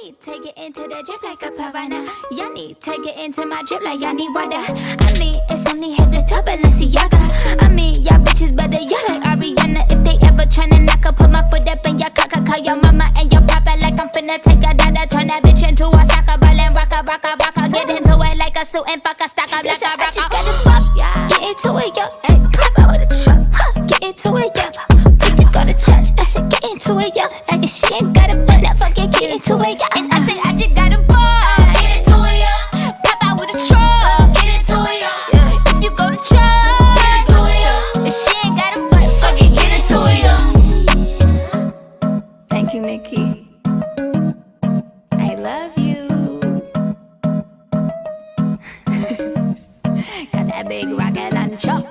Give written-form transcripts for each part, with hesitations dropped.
need to get into the drip like a piranha. Y'all need to get into my drip like y'all need water. I mean, it's only hit the top Balenciaga. I mean, y'all bitches better y'all like Ariana. If they ever tryna knock up, put my foot up in your cock. Call your mama and your papa like I'm finna take a dada. Turn that bitch into a soccer ball and rock a. Get into it like a suit and fuck a stock up like a rocker. Get into it, yo. Hey, pop out with a truck. Get into it, yo. If you go to church, I said get into it, yo. Like if she ain't got a butt, now fuck it, get into it, yo. And I said I just got a ball. Get into it, yo. Pop out with a truck. Get into it, yo. If you go to church, get into it, yo. If she ain't got a butt, fuck it, get into it, yo. Thank you, Nikki. I love you. Got that big rocket launcher.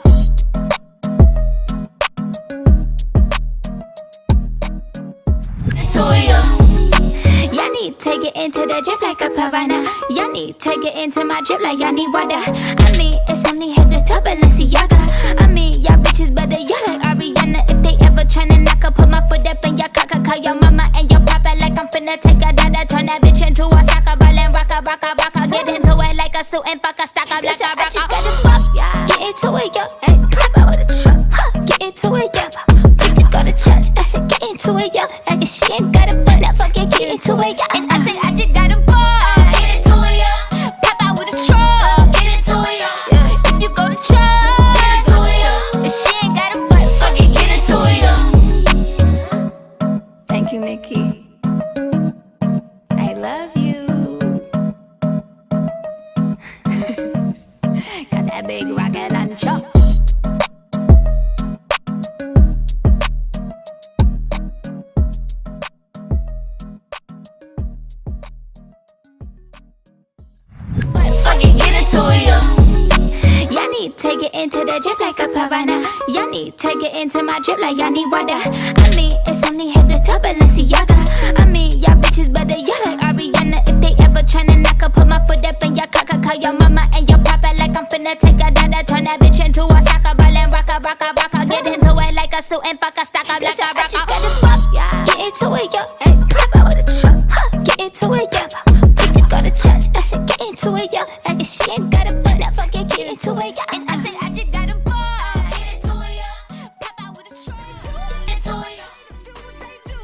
Y'all need to get into the drip like a piranha. Y'all need to get into my drip like y'all need water. I mean, it's only hit the top Balenciaga. I mean, y'all bitches better y'all like Ariana. If they ever tryna knock up, put my foot up in your cock. Call your mama and your papa like I'm finna take a dada. Turn that bitch into a soccer ball and rock a. Get into it like a suit and fuck a stock up like a rocker. Get into it, yo. Hey, pop out with a truck. Get into it, yo. If you go to church, I said get into it, yo. Like if she ain't got a butt, now fuck it, get into it, yo. And I said I just got a ball. Get into it, yo. Pop out with a truck. Get into it, yo. If you go to church, get into it, yo. If she ain't got a butt, fuck it, get into it, yo. Thank you, Nikki. I love you. Got that big rocket launcher. Y'all need to get into the drip like a piranha. Y'all need to get into my drip like y'all need water. I mean, it's only hit the top Balenciaga. I mean, y'all bitches better y'all like Ariana. If they ever tryna knock up, put my foot up in your cock. Call your mama and your papa like I'm finna take a dada. Turn that bitch into a soccer ball and rock a. Get into it like a suit and fuck a stock up like a rocker. Get into it, yo. Hey, pop out with a truck. Get into it, yo. If you go to church, I said get into it, yo. Like if she ain't got a butt, now fuck it, get into it, yo. And I said I just got a ball. Get into it, yo. Pop out with a truck. Get into it, yo.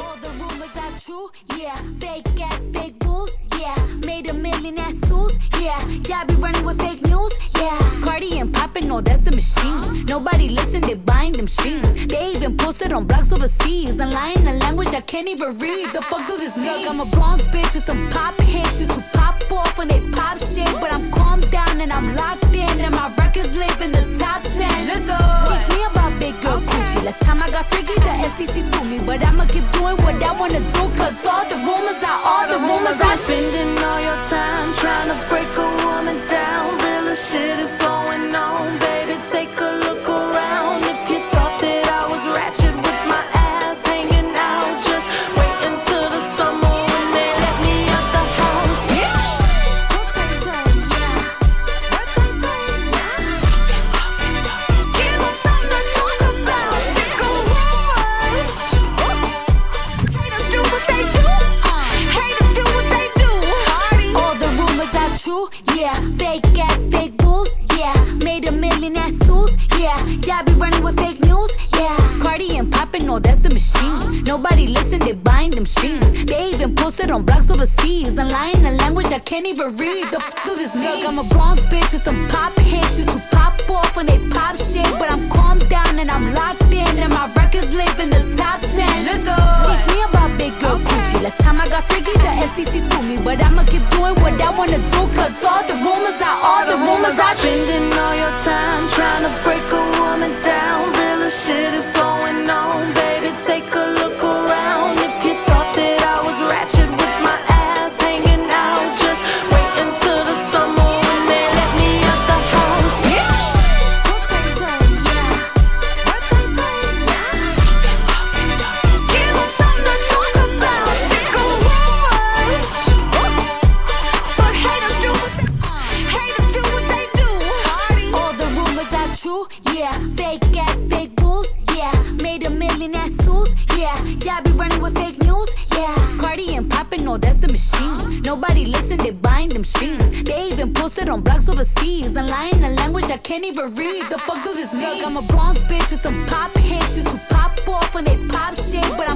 All the rumors are true, yeah. Fake ass, fake boobs, yeah. Made $1 million ass suits, yeah. Y'all be running with fake news, yeah. Cardi and poppin', no, that's a machine. Nobody listen, they buying them streams. They even posted on blogs overseas. And lying a language I can't even read. The fuck does this mean? Look, I'm a Bronx bitch with some pop hits. Used to pop off when they pop shit. But I'm calmed down and I'm locked in. And my records live in the top 10. Let's go. Teach me about big girl coochie. Last time I got freaky, the FCC sued me. But I'ma keep doing what I wanna do. Cause all the rumors are spending all your time trying to break a woman down. Real shit is going on, baby, take a look around. If you thought that I was ratchet with my ass hanging out, just wait until the summer when they let me out the house. What they say, yeah. What they say, yeah. Give them something to talk about. Sick of wars. Haters do what they do. Haters do what they do. all the rumors are true, yeah. Fake ass, fake boobs, yeah. Made $1 million ass suits, yeah. Y'all be running with fake news, yeah. Cardi and poppin', no, that's a machine. Nobody listen, they buying them streams. They even posted on blogs overseas. And lying a language I can't even read. The fuck does this mean? Look, I'm a Bronx bitch with some pop hits. Used to pop off when they pop shit. But I'm calmed down and I'm locked in. And my records live in the top 10. Let's go. Teach me about big girl coochie. Last time I got freaky, the FCC sued me. But I'ma keep doing what I wanna do. Cause all the rumors are spending all your time trying to break a woman down. Real shit is going on, baby, take a look around. If you thought that I was ratchet with my ass hanging out, just wait until the summer when they let me out the house. What they say, yeah. What they say, yeah. Give them something to talk about. Sick of wars. But haters do what they do. Nobody listen, they buying them streams. They even posted on blogs overseas and lying a language I can't even read. The fuck does this mean? Look, I'm a Bronx bitch with some pop hits who pop off when they pop shit, but